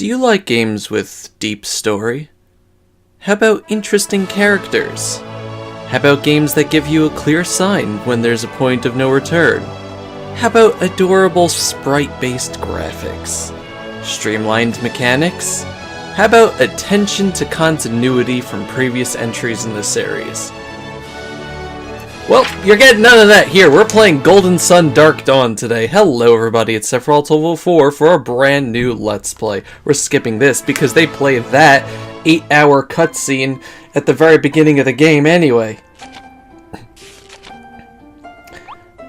Do you like games with deep story? How about interesting characters? How about games that give you a clear sign when there's a point of no return? How about adorable sprite-based graphics? Streamlined mechanics? How about attention to continuity from previous entries in the series? Well, you're getting none of that here. We're playing Golden Sun Dark Dawn today. Hello everybody, it's Sephiroth1204 for a brand new Let's Play. We're skipping this because they play that 8-hour cutscene at the very beginning of the game anyway.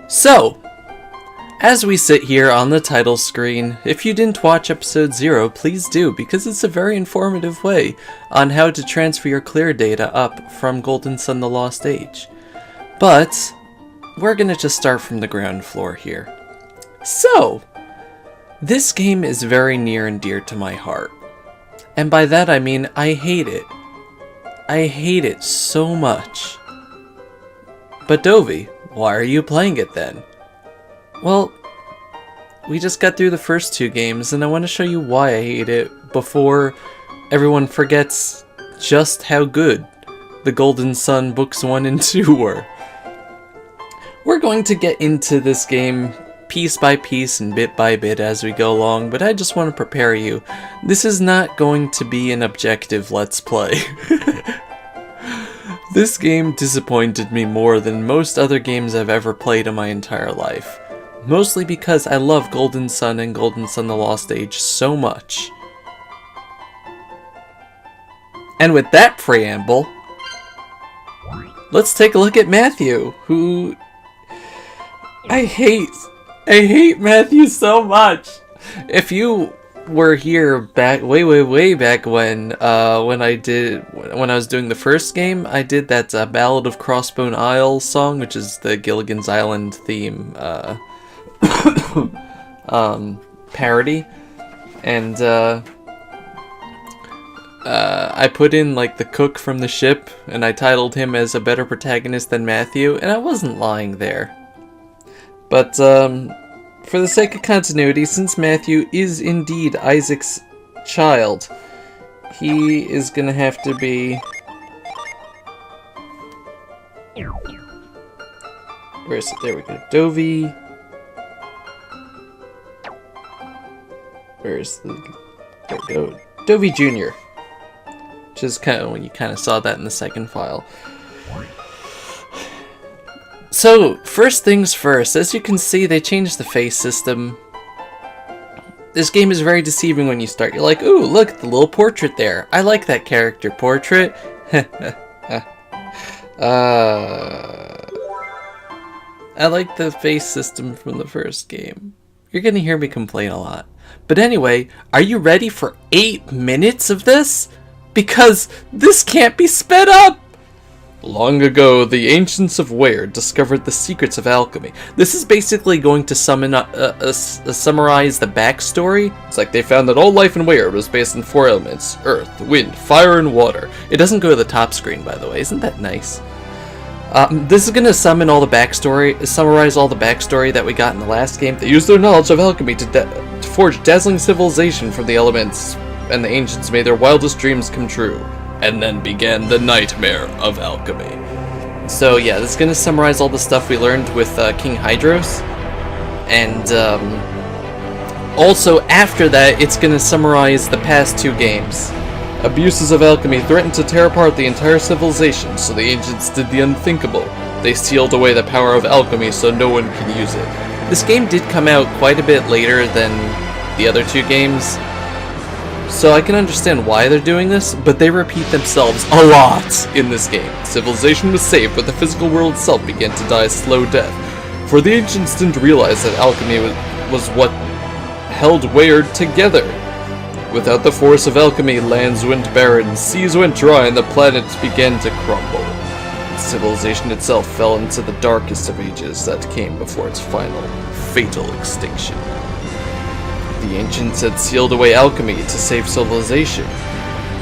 So, as we sit here on the title screen, if you didn't watch episode 0, please do, because it's a very informative way on how to transfer your clear data up from Golden Sun The Lost Age. But we're gonna just start from the ground floor here. So, this game is very near and dear to my heart. And by that I mean I hate it. I hate it so much. But Dovey, why are you playing it then? Well, we just got through the first two games and I want to show you why I hate it before everyone forgets just how good the Golden Sun books 1 and 2 were. We're going to get into this game piece by piece and bit by bit as we go along, but I just want to prepare you. This is not going to be an objective Let's Play. This game disappointed me more than most other games I've ever played in my entire life. Mostly because I love Golden Sun and Golden Sun The Lost Age so much. And with that preamble, let's take a look at Matthew, who... I hate Matthew so much. If you were here back way back when I was doing the first game, I did that Ballad of Crossbone Isle song, which is the Gilligan's Island theme parody, and I put in like the cook from the ship, and I titled him as a better protagonist than Matthew, and I wasn't lying there. But, for the sake of continuity, since Matthew is indeed Isaac's child, he is gonna have to be... Where's it? There we go. Dovey... Where's the... There we go. Dovey Jr. Which is kind of when you kind of saw that in the second file. So, first things first, as you can see, they changed the face system. This game is very deceiving when you start. You're like, ooh, look at the little portrait there. I like that character portrait. I like the face system from the first game. You're gonna hear me complain a lot. But anyway, are you ready for 8 minutes of this? Because this can't be sped up! Long ago, the ancients of Weird discovered the secrets of alchemy. This is basically going to summarize the backstory. It's like they found that all life in Weird was based on 4 elements: earth, wind, fire, and water. It doesn't go to the top screen, by the way. Isn't that nice? This is going to summarize all the backstory that we got in the last game. They used their knowledge of alchemy to forge dazzling civilization from the elements, and the ancients made their wildest dreams come true. And then began the nightmare of alchemy. So yeah, this is going to summarize all the stuff we learned with King Hydros. And also after that, it's going to summarize the past 2 games. Abuses of alchemy threatened to tear apart the entire civilization, so the ancients did the unthinkable. They sealed away the power of alchemy so no one can use it. This game did come out quite a bit later than the other 2 games, so I can understand why they're doing this, but they repeat themselves a lot in this game. Civilization was saved, but the physical world itself began to die a slow death. For the ancients didn't realize that alchemy was what held Weird together. Without the force of alchemy, lands went barren, seas went dry, and the planets began to crumble. Civilization itself fell into the darkest of ages that came before its final, fatal extinction. The ancients had sealed away alchemy to save civilization,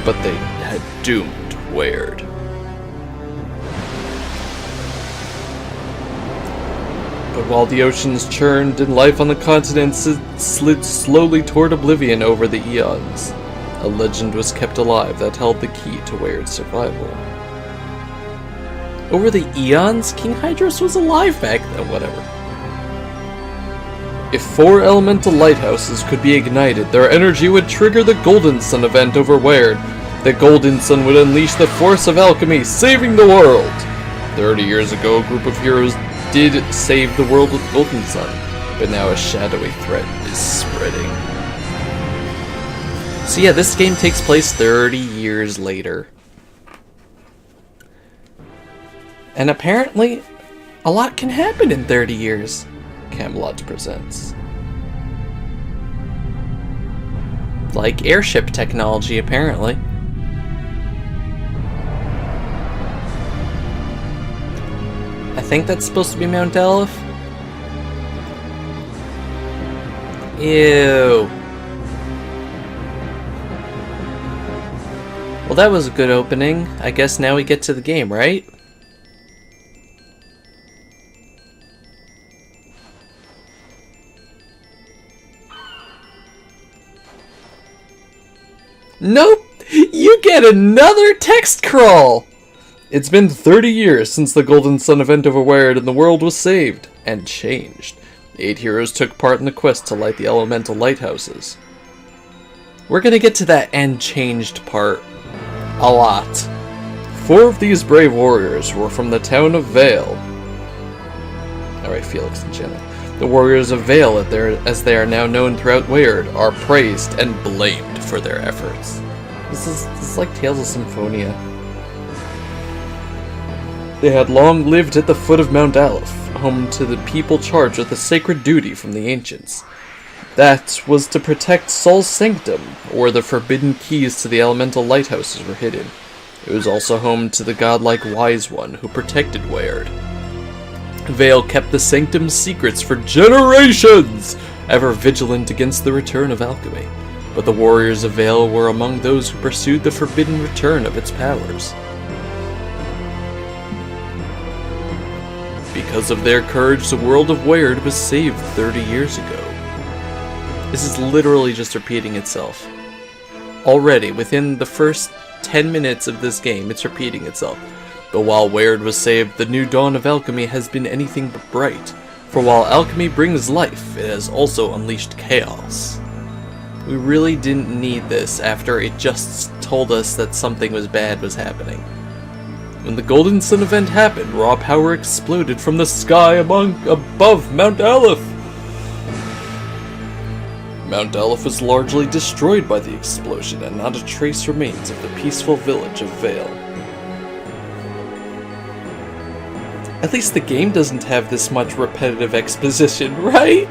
but they had doomed Weird. But while the oceans churned and life on the continents slid slowly toward oblivion over the eons, A legend was kept alive that held the key to Weyard's survival. Over the eons, King Hydros was alive back then, whatever. If 4 elemental lighthouses could be ignited, their energy would trigger the Golden Sun event over Weyard. The Golden Sun would unleash the force of alchemy, saving the world! 30 years ago, a group of heroes did save the world with Golden Sun, but now a shadowy threat is spreading. So yeah, this game takes place 30 years later. And apparently, a lot can happen in 30 years. Camelot presents. Like airship technology, apparently. I think that's supposed to be Mount Aleph. Ew. Well, that was a good opening. I guess now we get to the game, right? Nope! You get another text crawl! It's been 30 years since the Golden Sun event over Weyard and the world was saved and changed. 8 heroes took part in the quest to light the elemental lighthouses. We're gonna get to that and changed part a lot. 4 of these brave warriors were from the town of Vale. Alright, Felix and Jenna. The warriors of Vale, as they are now known throughout Weyard, are praised and blamed for their efforts. This is like Tales of Symphonia. They had long lived at the foot of Mount Aleph, home to the people charged with a sacred duty from the ancients. That was to protect Sol's Sanctum, where the forbidden keys to the elemental lighthouses were hidden. It was also home to the godlike Wise One who protected Weyard. Vale kept the Sanctum's secrets for generations, ever vigilant against the return of alchemy. But the warriors of Vale were among those who pursued the forbidden return of its powers. Because of their courage, the world of Weyard was saved 30 years ago. This is literally just repeating itself. Already, within the first 10 minutes of this game, it's repeating itself. But while Weyard was saved, the new dawn of alchemy has been anything but bright. For while alchemy brings life, it has also unleashed chaos. We really didn't need this after it just told us that something bad was happening. When the Golden Sun event happened, raw power exploded from the sky above Mount Aleph. Mount Aleph was largely destroyed by the explosion, and not a trace remains of the peaceful village of Vale. At least the game doesn't have this much repetitive exposition, right?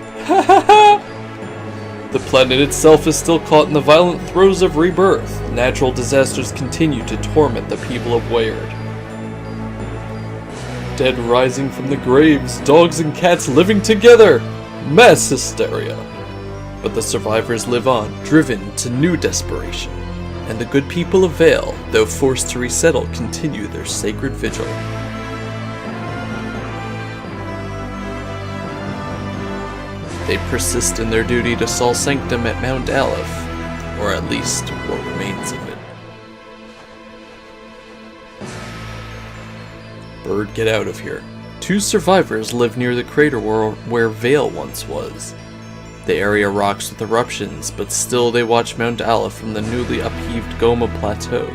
The planet itself is still caught in the violent throes of rebirth. Natural disasters continue to torment the people of Weyard. Dead rising from the graves, dogs and cats living together! Mass hysteria! But the survivors live on, driven to new desperation. And the good people of Vale, though forced to resettle, continue their sacred vigil. They persist in their duty to Sol's Sanctum at Mount Aleph, or at least what remains of it. Bird, get out of here. 2 survivors live near the crater where Vale once was. The area rocks with eruptions, but still they watch Mount Aleph from the newly upheaved Goma Plateau.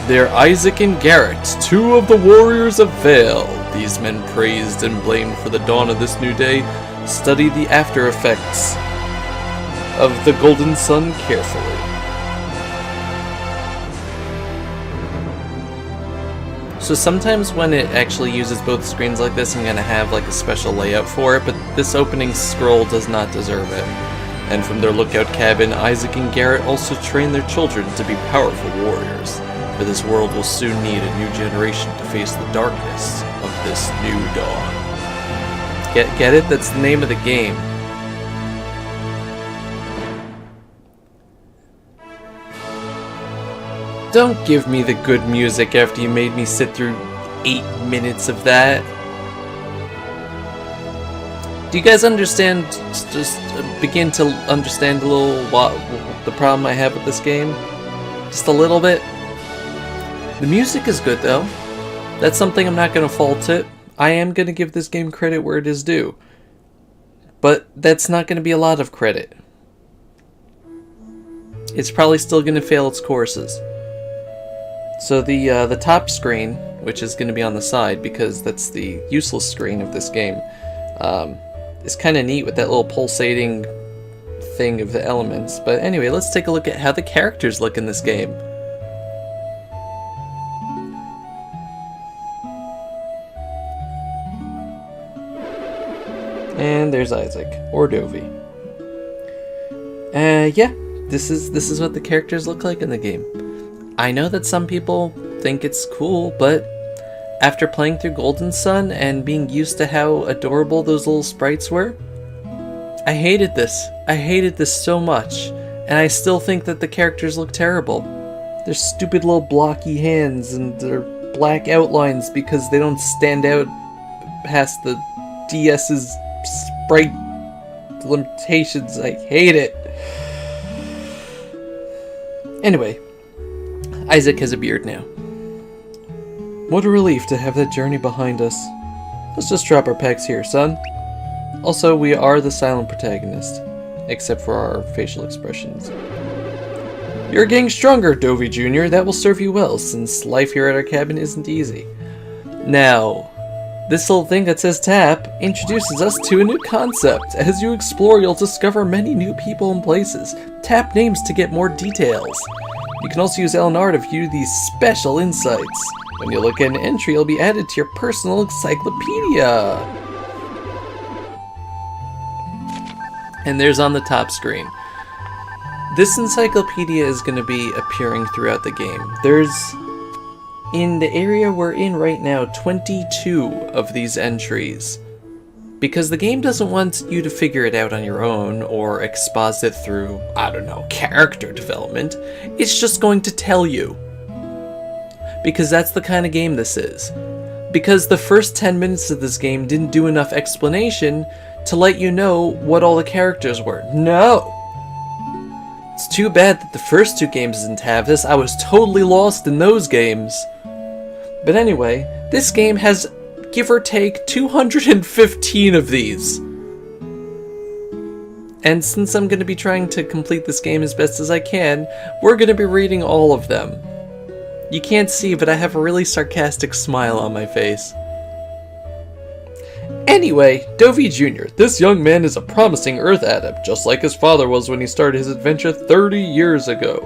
They're Isaac and Garrett, 2 of the warriors of Vale. These men praised and blamed for the dawn of this new day, study the after effects of the Golden Sun carefully. So sometimes when it actually uses both screens like this, I'm gonna have like a special layout for it, but this opening scroll does not deserve it. And from their lookout cabin, Isaac and Garrett also train their children to be powerful warriors, for this world will soon need a new generation to face the darkness of this new dawn. Get it? That's the name of the game. Don't give me the good music after you made me sit through 8 minutes of that. Do you guys understand, just begin to understand a little what the problem I have with this game? Just a little bit? The music is good though. That's something I'm not going to fault it. I am going to give this game credit where it is due. But that's not going to be a lot of credit. It's probably still going to fail its courses. So the top screen, which is going to be on the side because that's the useless screen of this game, is kind of neat with that little pulsating thing of the elements. But anyway, let's take a look at how the characters look in this game. And there's Isaac, or Dovey. Yeah, this is what the characters look like in the game. I know that some people think it's cool, but after playing through Golden Sun and being used to how adorable those little sprites were, I hated this. I hated this so much, and I still think that the characters look terrible. Their stupid little blocky hands and their black outlines because they don't stand out past the DS's sprite limitations. I hate it. Anyway, Isaac has a beard now. What a relief to have that journey behind us. Let's just drop our pegs here, son. Also, we are the silent protagonist, except for our facial expressions. You're getting stronger, Dovey Jr. That will serve you well, since life here at our cabin isn't easy. Now, this little thing that says tap introduces us to a new concept. As you explore, you'll discover many new people and places. Tap names to get more details. You can also use LNR to view these special insights. When you look at an entry, it'll be added to your personal encyclopedia. And there's on the top screen. This encyclopedia is going to be appearing throughout the game. There's, in the area we're in right now, 22 of these entries. Because the game doesn't want you to figure it out on your own or exposit through, I don't know, character development. It's just going to tell you. Because that's the kind of game this is. Because the first 10 minutes of this game didn't do enough explanation to let you know what all the characters were. No! It's too bad that the first two games didn't have this. I was totally lost in those games. But anyway, this game has, give or take, 215 of these. And since I'm going to be trying to complete this game as best as I can, we're going to be reading all of them. You can't see, but I have a really sarcastic smile on my face. Anyway, Dovey Jr., this young man is a promising Earth adept, just like his father was when he started his adventure 30 years ago.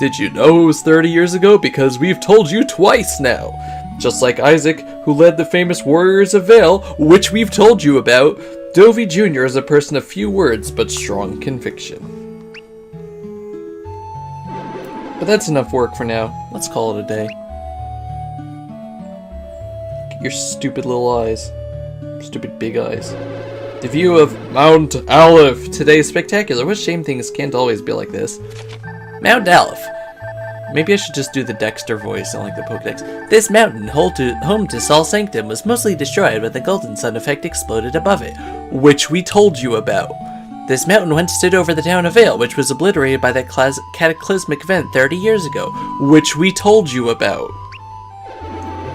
Did you know it was 30 years ago? Because we've told you twice now. Just like Isaac, who led the famous Warriors of Vale, which we've told you about, Dovey Jr. is a person of few words but strong conviction. But that's enough work for now. Let's call it a day. Get your stupid little eyes. Stupid big eyes. The view of Mount Aleph today is spectacular. What shame things can't always be like this. Mount Aleph. Maybe I should just do the Dexter voice, sound like the Pokedex. This mountain, home to Sol Sanctum, was mostly destroyed when the Golden Sun effect exploded above it, which we told you about. This mountain once stood over the town of Vale, which was obliterated by that cataclysmic event 30 years ago, which we told you about.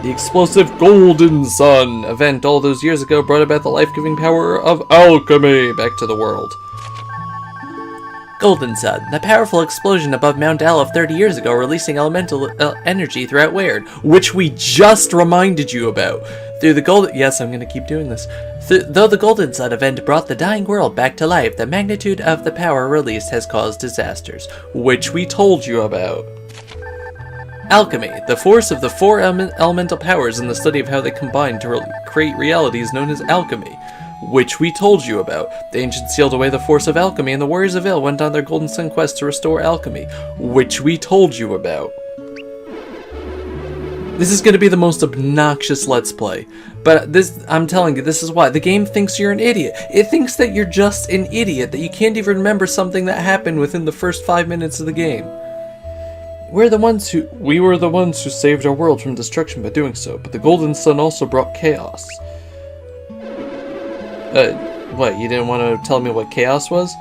The explosive Golden Sun event all those years ago brought about the life-giving power of alchemy back to the world. Golden Sun, the powerful explosion above Mount Aleph 30 years ago, releasing elemental energy throughout Weird, which we just reminded you about. Through the golden... Yes, I'm gonna keep doing this. Though the Golden Sun event brought the dying world back to life, the magnitude of the power released has caused disasters, which we told you about. Alchemy, the force of the four elemental powers and the study of how they combine to create realities known as alchemy, which we told you about. The ancients sealed away the force of alchemy, and the Warriors of Vale went on their Golden Sun quest to restore alchemy, which we told you about. This is going to be the most obnoxious Let's Play, but this, I'm telling you, this is why. The game thinks you're an idiot. It thinks that you're just an idiot, that you can't even remember something that happened within the first 5 minutes of the game. We were the ones who saved our world from destruction by doing so, but the Golden Sun also brought chaos. What, you didn't want to tell me what chaos was?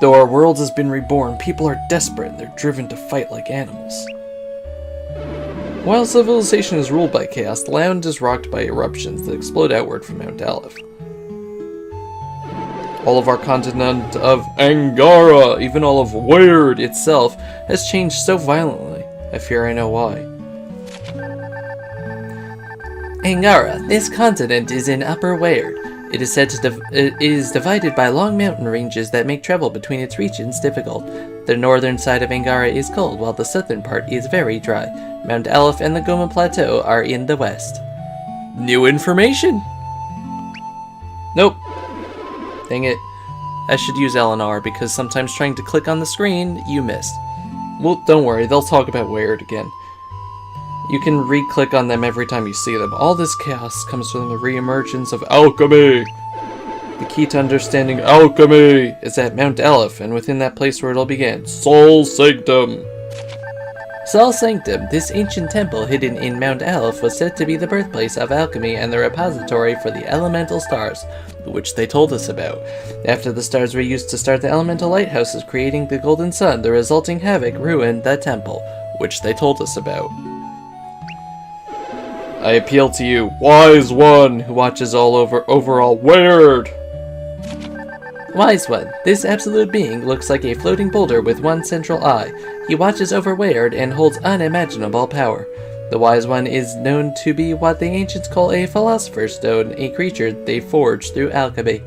Though our world has been reborn, people are desperate and they're driven to fight like animals. While civilization is ruled by chaos, the land is rocked by eruptions that explode outward from Mount Aleph. All of our continent of Angara, even all of Weird itself, has changed so violently. I fear I know why. Angara, this continent is in Upper Weird. It is said to it is divided by long mountain ranges that make travel between its regions difficult. The northern side of Angara is cold, while the southern part is very dry. Mount Aleph and the Goma Plateau are in the west. New information! Nope. Dang it. I should use LNR because sometimes trying to click on the screen, you missed. Well, don't worry, they'll talk about Weird again. You can re-click on them every time you see them. All this chaos comes from the re-emergence of alchemy. The key to understanding alchemy is at Mount Aleph, and within that place where it all began, Sol Sanctum. Sol Sanctum, this ancient temple hidden in Mount Aleph, was said to be the birthplace of alchemy and the repository for the elemental stars, which they told us about. After the stars were used to start the elemental lighthouses creating the golden sun, the resulting havoc ruined the temple, which they told us about. I appeal to you, Wise One, who watches over all Weird. Wise One, this absolute being looks like a floating boulder with one central eye. He watches over Weird and holds unimaginable power. The Wise One is known to be what the ancients call a Philosopher's Stone, a creature they forged through alchemy.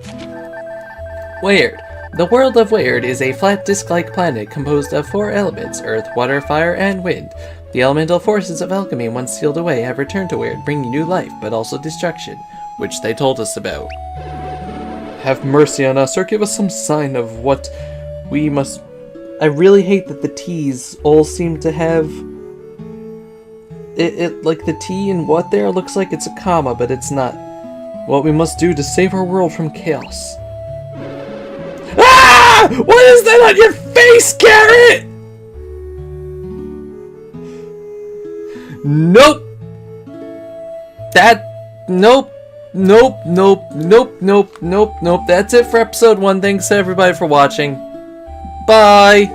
Weird. The world of Weird is a flat disc-like planet composed of 4 elements, earth, water, fire, and wind. The elemental forces of alchemy, once sealed away, have returned to Weird, bringing new life, but also destruction, which they told us about. Have mercy on us, or give us some sign of what we must... I really hate that the T's all seem to have... It like the T in what there looks like it's a comma, but it's not. What we must do to save our world from chaos. Ah! What is that on your face, Carrot? Nope. Nope. Nope. That's it for episode 1. Thanks everybody for watching. Bye.